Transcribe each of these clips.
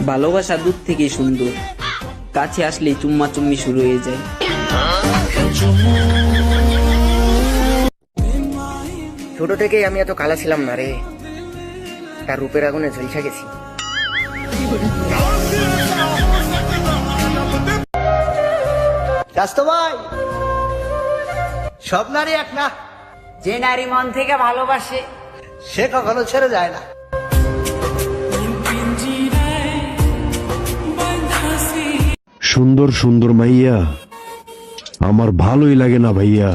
ভালোবাসা দূর থেকেই সুন্দর, কাছে আসলেই চুম্মা চুম্মি শুরু হয়ে যায়। ছোট থেকেই আমি এত কালা ছিলাম না রে, তার রূপের আগুনে ঝলসে গেছি। রাস্তো ভাই, সব নারী এক না। যে নারী মন থেকে ভালোবাসে সে কখনো ছেড়ে যায় না। সুন্দর সুন্দর মাইয়া আমার ভালোই লাগে না ভাইয়া,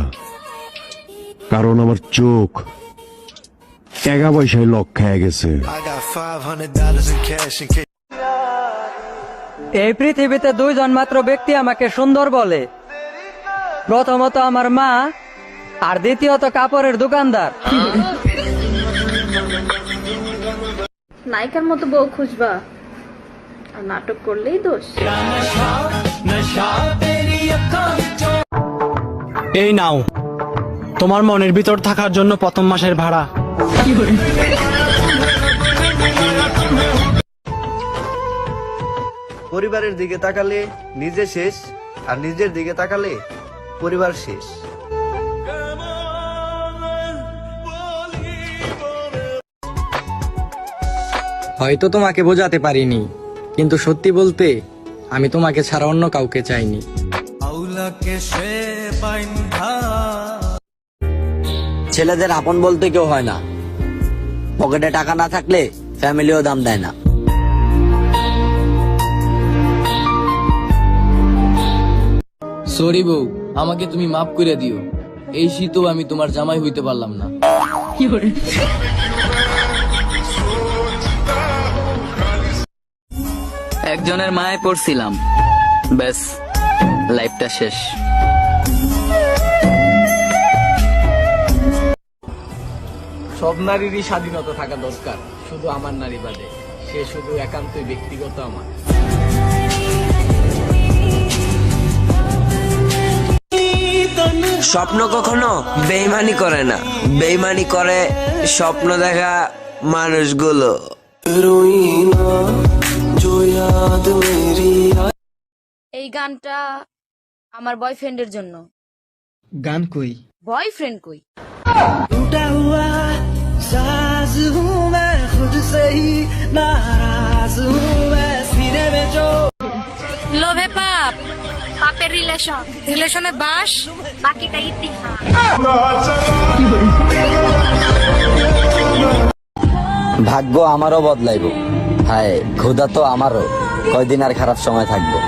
কারণ আমার চোখ টাকা পয়সায় লক খেয়ে গেছে। এই পৃথিবীতে দুইজন মাত্র ব্যক্তি আমাকে সুন্দর বলে, প্রথমত আমার মা, আর দ্বিতীয়ত কাপড়ের দোকানদার। নায়িকার মতো বউ খুঁজবা আর নাটক করলেই দোষ। এই নাও তোমার মনের ভিতর থাকার জন্য প্রথম মাসের ভাড়া। পরিবারের দিকে তাকালে নিজে শেষ, আর নিজের দিকে তাকালে পরিবার শেষ। হয়তো তোমাকে বোঝাতে পারিনি, কিন্তু সত্যি বলতে আমি তোমাকে ছাড়া অন্য কাউকে চাইনি। ছেলেদের আপন বলতে কেউ হয় না, পকেটে টাকা না থাকলে ফ্যামিলিও দাম দেয় না। সরি বউ, আমাকে তুমি মাফ করে দিও। এই শীতও আমি তোমার জামাই হইতে পারলাম না। একজনের মায়ে পড়ছিলাম, ব্যাস লাইফটা শেষ। সব নারীরই স্বাধীনতা থাকা দরকার, শুধু আমার নারী বাদে। সে শুধু একান্তই ব্যক্তিগত আমার। স্বপ্ন কখনো বেইমানি করে না, বেইমানি করে স্বপ্ন দেখা মানুষগুলো। এই গানটা আমার বয়ফ্রেন্ডের জন্য। গান কই? বয়ফ্রেন্ড কই? লোভে পাপ, পাপের রিলেশন, রিলেশনে বাস, বাকিটা ইতিহাস। ভাগ্য আমারও বদলাইব, হায় ক্ষুধা তো আমারও, কয়দিন আর খারাপ সময় থাকবো।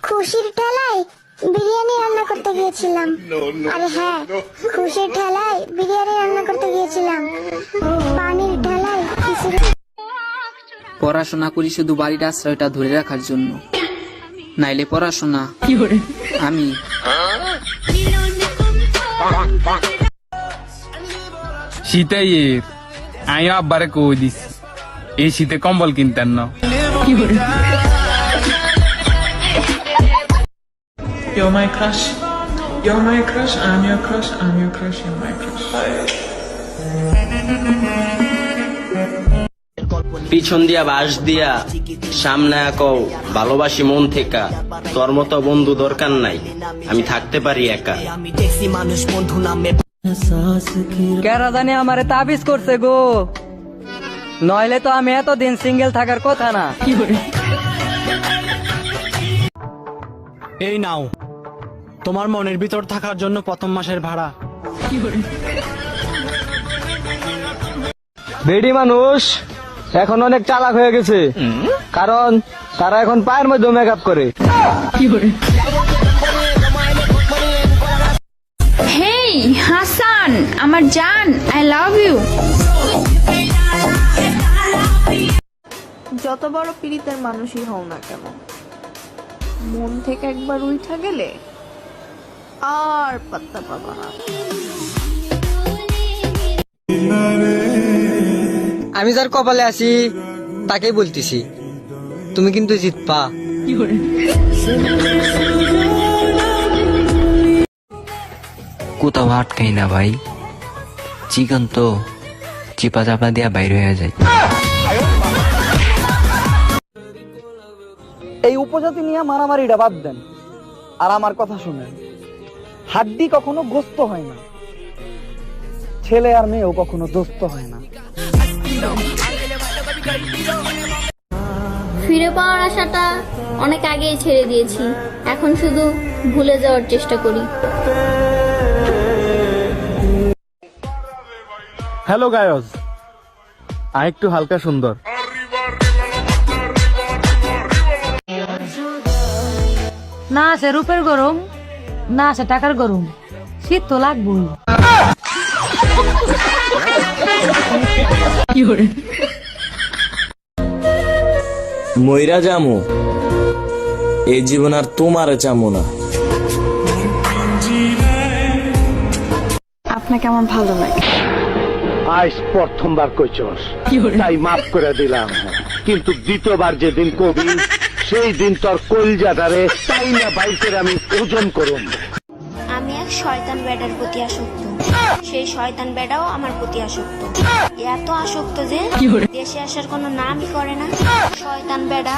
খুশির ঠেলায় বিরিয়ানি রান্না করতে গিয়েছিলাম। আরে হ্যাঁ, খুশির ঠেলায় বিরিয়ানি রান্না করতে গিয়েছিলাম, পানির ঠেলায় খিচুড়ি। পড়াশোনা করি শুধু বাড়ির আশ্রয়টা ধরে রাখার জন্য, নাইলে পড়াশোনা আমি। শীতে আমি আব্বারে কই দিছি এই শীতে কম্বল কিনতেন না। You're my crush. You're my crush. I'm your crush. I'm your crush. You're my crush. পিছন দিয়া বাস দিয়া সামনে কও ভালোবাসি মন থেকে, তোর মতো বন্ধু দরকার নাই, আমি থাকতে পারি একা। কেরা জানি আমারে তাবিজ করছে গো, নইলে তো আমি এতদিন সিঙ্গেল থাকার কথা না। এই নাও তোমার মনের ভিতর থাকার জন্য প্রথম মাসের ভাড়া। বেডি মানুষ এখন অনেক চালাক হয়ে গেছে, কারণ তারা এখন পায়ের মধ্যে মেকআপ করে। হেই হাসান, আমার জান, আই লাভ ইউ। যত বড় পীড়িতের মানুষই হও না কেন, মন থেকে একবার উঠা গেলে আর পাত্তা পাবা না। আমি যার কপালে আছি তাকেই বলতেছি, তুমি কিন্তু জিতপা। কোথাও আটকাই না ভাই, চিকন তো চিপা চাপা দিয়া বাইর হয়ে যায়। এই উপজাতি নিয়ে মারামারিটা বাদ দেন, আর আমার কথা শুনেন। হাড্ডি কখনো গোস্ত হয় না, ছেলে আর মেয়েও কখনো দোস্ত হয় না। ফিরে পাওয়ার আশাটা অনেক আগেই ছেড়ে দিয়েছি, এখন শুধু ভুলে যাওয়ার চেষ্টা করি। হ্যালো গায়স, আর একটু হালকা সুন্দর। না আছে রূপের গরম, না আছে টাকার গরম, শীত তো লাগবই। মইরা যামু, এই জীবন আর তোমার চামু না। আপনাকে আমার ভালো লাগে। আজ প্রথমবার কইছস, তাই মাফ করে দিলাম, কিন্তু দ্বিতীয়বার যেদিন কবি সেই দিন তোর কলজাটারে তাই না বাইকের আমি ওজন করুম। আমি এক শয়তান বেডার প্রতি আসক্ত, সেই শয়তান বেডাও আমার প্রতি আসক্ত, এত আসক্ত যে দেশে আসার কোনো নামই করে না। শয়তান বেডা